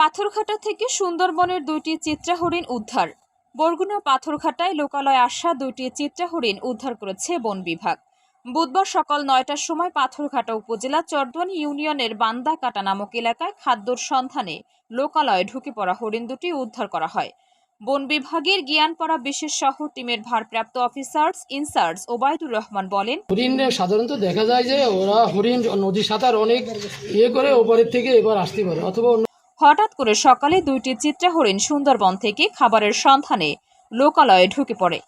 পাথরঘাটা থেকে সুন্দরবনের দুইটি চিত্রা হরিণ উদ্ধার। বরগুনা পাথরঘাটায় লোকালয়ে আসা দুইটি চিত্রা হরিণ উদ্ধার করেছে বন বিভাগ। বুধবার সকাল ৯টার সময় পাথরঘাটা উপজেলা চরদুয়ানি ইউনিয়নের বান্দাকাটা নামক এলাকায় খাদ্যর সন্ধানে লোকালয়ে ঢুকে পড়া হরিণ দুটি উদ্ধার করা হয়। বন বিভাগের জ্ঞানপাড়া বিশেষ শহর টিমের ভারপ্রাপ্ত অফিসার ইনচার্জ ওবায়দুর রহমান বলেন, হরিণ সাধারণত দেখা যায় যে ওরা হরিণ নদী সাঁতার অনেক করে ওপরের থেকে এবার আসতে পারে অথবা হঠাৎ করে সকালে দুইটি চিত্রা হরিণ সুন্দরবন থেকে খাবারের সন্ধানে লোকালয়ে ঢুকে পড়ে।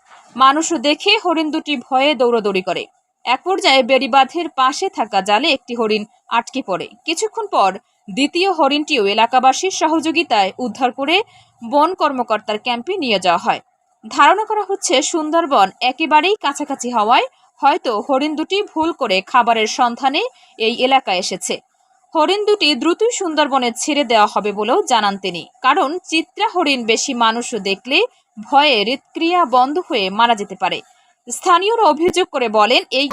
মানুষও দেখে হরিণ দুটি ভয়ে দৌড়াদৌড়ি করে। এক পর্যায়ে বেড়িবাঁধের পাশে থাকা জালে একটি হরিণ আটকে পড়ে। কিছুক্ষণ পর দ্বিতীয় হরিণটিও এলাকাবাসীর সহযোগিতায় উদ্ধার করে বন কর্মকর্তার ক্যাম্পে নিয়ে যাওয়া হয়। ধারণা করা হচ্ছে সুন্দরবন একেবারেই কাছাকাছি হওয়ায় হয়তো হরিণ দুটি ভুল করে খাবারের সন্ধানে এই এলাকায় এসেছে। হরিণ দুটি দ্রুতই সুন্দরবনে ছেড়ে দেওয়া হবে বলেও জানান তিনি, কারণ চিত্রা হরিণ বেশি মানুষও দেখলে ভয়ে হৃদক্রিয়া বন্ধ হয়ে মারা যেতে পারে। স্থানীয়রা অভিযোগ করে বলেন, এই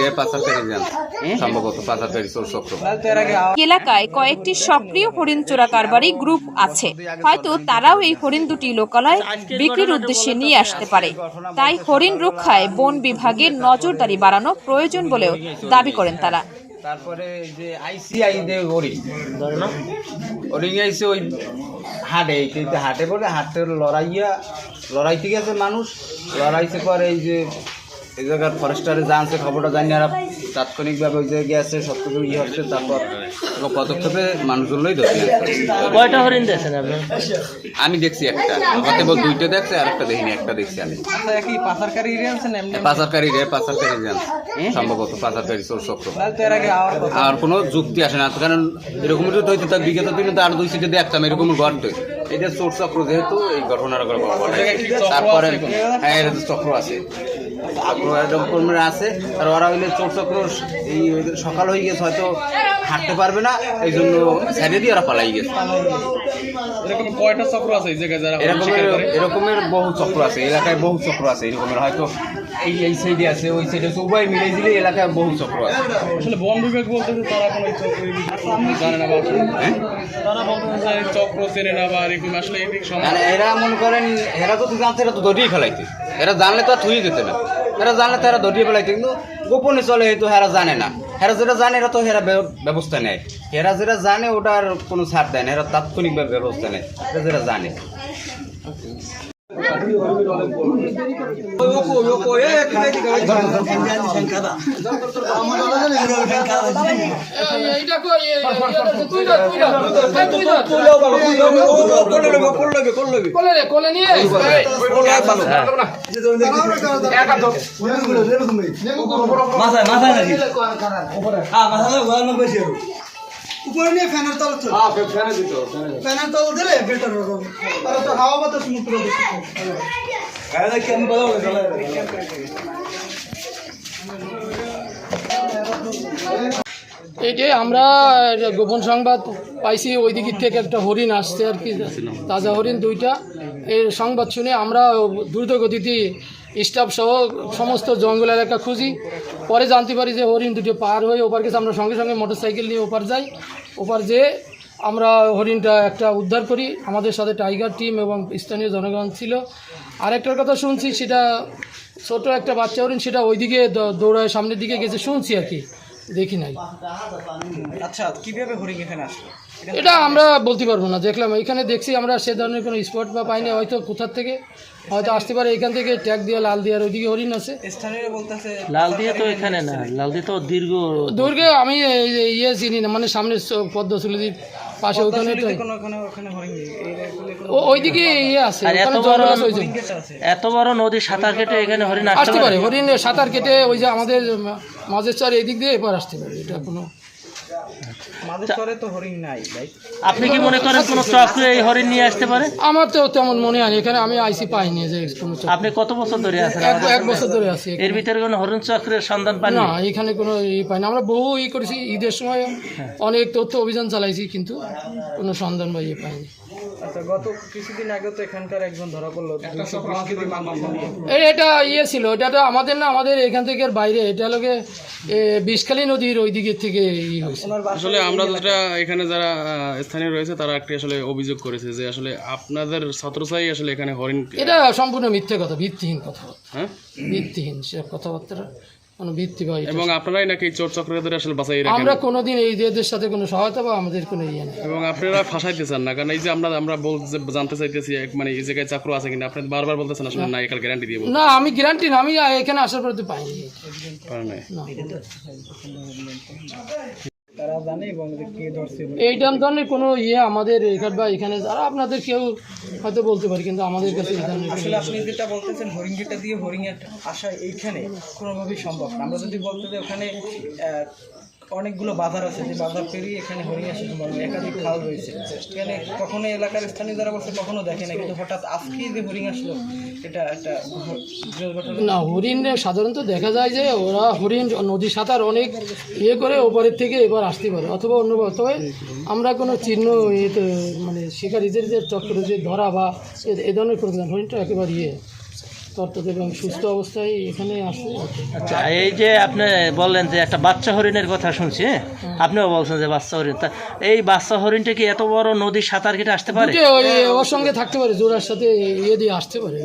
এলাকায় কয়েকটি সক্রিয় হরিণ চোরা কারবারি গ্রুপ আছে। হয়তো তারাও এই হরিণ দুটি লোকালয়ে বিক্রির উদ্দেশ্যে নিয়ে আসতে পারে। তাই হরিণ রক্ষায় বন বিভাগের নজরদারি বাড়ানো প্রয়োজন বলেও দাবি করেন তারা। তারপরে যে আইসিআই দে ওরিং আইসে ওই হাটে বলে হাটের লড়াইতে গেছে মানুষ, লড়াইতে পরে এই যে এই জায়গার ফরেস্টারে জানছে, খবরটা জানি আর তাৎক্ষণিকভাবে ওই জায়গায় গেছে, সব কিছু হচ্ছে। তারপর পদক্ষেপে মানুষগুলোই ধরছে। কয়টা হরিণ দেখছেন আপনি? আমি দেখছি একটা, আমাকে বল দুইটা দেখছে আর একটা দেখিনি, একটা দেখছি আমি। পাচারকারী সম্ভবত পাচারকারী চোর চক্র। আর কোনো যুক্তি আসে না, কারণ এরকম যদি হইতে তার বিগত দিনে তো আর দুই সিটে দেখতাম এরকম ঘটে। এটা চোর চক্র যেহেতু এই ঘটনার তারপরে হ্যাঁ এটা চক্র আছে, আছে। আর ওরা হইলে চোর চক্র এই সকাল হয়ে গেছে, হয়তো হাঁটতে পারবে না, এই জন্য সাইডে দিয়ে ওরা পালাই গেছে। এরকমের বহু চক্র আছে এলাকায়, বহু চক্র আছে এরকমের। হয়তো এই সাইডে আছে, ওই সাইডে আছে, উভয় মিলে দিলে এলাকায় বহু চক্র আছে। আসলে বন বিভাগ বলতেছে তারা কোনো জানে না, তারা বলতেছে চক্র চেনে না বা এরকম। আসলে এরা মনে করেন এরা তো জানতে, এরা তো ধরিয়ে ফেলাইতে, এরা জানলে তো আর থুয়ে যেতে না। এরা জানলে তো এরা ধরিয়ে ফেলাইতে, কিন্তু গোপনে চলে, হয়তো এরা জানে না। এরা যেটা জানে এরা তো এরা ব্যবস্থা নেয়, এরা যেটা জানে ওটার কোনো ছাড় দেয় না, এরা তাৎক্ষণিকভাবে ব্যবস্থা নেয়, এরা যেটা জানে। উপরে নিয়ে ফ্যানের তল ফ্যানের তল দিলে বেটার হবে, তো হাওয়া বাতাস মুক্ত হবে। এইটাই আমরা গোপন সংবাদ পাইছি, ওই দিক থেকে একটা হরিণ আসছে আর কি, তাজা হরিণ দুইটা। এই সংবাদ শুনে আমরা দ্রুত গতিতে স্টাফ সহ সমস্ত জঙ্গল এলাকা খুঁজি। পরে জানতে পারি যে হরিণ দুটো পার হয়ে ওপার গেছে। আমরা সঙ্গে সঙ্গে মোটরসাইকেল নিয়ে ওপার যাই। ওপার যেয়ে আমরা হরিণটা একটা উদ্ধার করি। আমাদের সাথে টাইগার টিম এবং স্থানীয় জনগণ ছিল। আরেকটার কথা শুনছি, সেটা ছোট একটা বাচ্চা হরিণ, সেটা ওইদিকে দৌড়ায় সামনের দিকে গেছে শুনছি আর কি, দেখি নাই। আচ্ছা, কিভাবে হরিণ এখানে আসলো এটা আমরা বলতে পারবো না, দেখলাম এখানে দেখছি আমরা, সে ধরনের কোনো স্পট বা পাইনি। হয়তো কোথার থেকে হয়তো আসতে পারে, এখান থেকে ট্যাগ দিয়ে লাল দিয়ার ওইদিকে হরিণ আছে। স্থানীয়রা বলতেছে লাল দিয়ে তো এখানে না, লাল দিয়ে তো দূর্গে আমি ইয়ে চিনি না, মানে সামনে পদ্মশুলির পাশে ওখানে ওইদিকে ইয়ে আছে। এত বড় নদী সাঁতার কেটে এখানে হরিণ আসতে পারে, হরিণ সাঁতার কেটে ওই যে আমাদের মাঝের চর এই দিক দিয়ে এবার আসতে পারে। এটা কোনো আপনি কি মনে করেন কোন চক্র এই হরিণ নিয়ে আসতে পারে? আমার তো তেমন মনে হয় এখানে আমি আইসি পাইনি যে কোনো চক্র। আপনি কত বছর ধরে আছেন? এক বছর ধরে আছি। এর ভিতরে কোনো হরিণ চক্রের সন্ধান পান না? এখানে কোনো পাইনি। আমরা বহু করেছি, ঈদের সময় অনেক তথ্য অভিযান চালাইছি, কিন্তু কোনো সন্ধান বা পাইনি। আচ্ছা, গত কিছুদিন আগে তো এখানকার একজন ধরা পড়লো 220 কেজি মাংস নিয়ে। এটা ইয়ে ছিল, এটা তো আমাদের না, আমাদের এখান থেকে বাইরে, এটা লোকে বিষখালী নদীর ওই দিকের থেকে হয়েছে। ওনার বাসা আসলে আমরা যেটা এখানে যারা স্থানীয় রয়েছে তারা একটি আসলে অভিযোগ করেছে যে আসলে আপনাদের ছাত্রছাত্রী আসলে এখানে হরিণ এটা সম্পূর্ণ মিথ্যে কথা, ভিত্তিহীন কথা, হ্যাঁ ভিত্তিহীন সব কথাবার্তা, কোনো ভিত্তি বা এটা- এবং আপনারাই নাকি চোর চক্রদের আসলে বাঁচাই রাখেন আমরা কোনোদিন এই এদের সাথে কোনো সহায়তা বা আমাদের কোনো ইয়ে নেই। এবং আপনারা ফাঁসাইতে চান না, কারণ এই যে আমরা বলতে জানতে চাইতেছি মানে এই জায়গায় চাকরি আছে কিনা, আপনি বারবার বলতেছেন আসলে না, একাল গ্যারান্টি দিয়ে বলতে না, আমি গ্যারান্টি না, আমি এখানে আসার পর তো পাইনি। পারেন নাই। না, তারা জানে এবং কে ধরছে। এইটা ধরনের কোনো ইয়ে আমাদের এখানে বা এখানে যারা আপনাদের কেউ হয়তো বলতে পারে, কিন্তু আমাদের কাছে এই ধরনের কোনো আসলে আপনি যেটা বলতেছেন হরিণ গেটটা দিয়ে হরিণের আসা এইখানে কোনোভাবেই সম্ভব না। আমরা যদি বলতে যে ওখানে অনেকগুলো বাজার আছে, যে বাজার পেরিয়ে এখানে হরিণ আসে, একাধিক খাল রয়েছে, এখানে কখনো এলাকার স্থানীয় যারা বলছে কখনো দেখে না, কিন্তু হঠাৎ আজকে যে হরিণ আসলো এটা একটা বিরল ঘটনা। না, হরিণ সাধারণত দেখা যায় যে ওরা হরিণ নদী সাঁতার অনেক ইয়ে করে ওপারের থেকে এবার আসতে পারে অথবা অন্য, তবে আমরা কোনো চিহ্ন ইয়েতে মানে শিকারীদের যে চক্করে যে ধরা বা এ ধরনের প্রোগ্রাম, হরিণটা একেবারে ইয়ে তত্ত্ব এবং সুস্থ অবস্থায় এখানে আসে। আচ্ছা, এই যে আপনি বললেন যে একটা বাচ্চা হরিণের কথা শুনছি, হ্যাঁ? আপনিও বলছেন যে বাচ্চা হরিণ, তা এই বাচ্চা হরিণটা কি এত বড় নদীর সাঁতার কেটে আসতে পারে? ওই ওর সঙ্গে থাকতে পারে, জোড়ার সাথে ইয়ে দিয়ে আসতে পারে।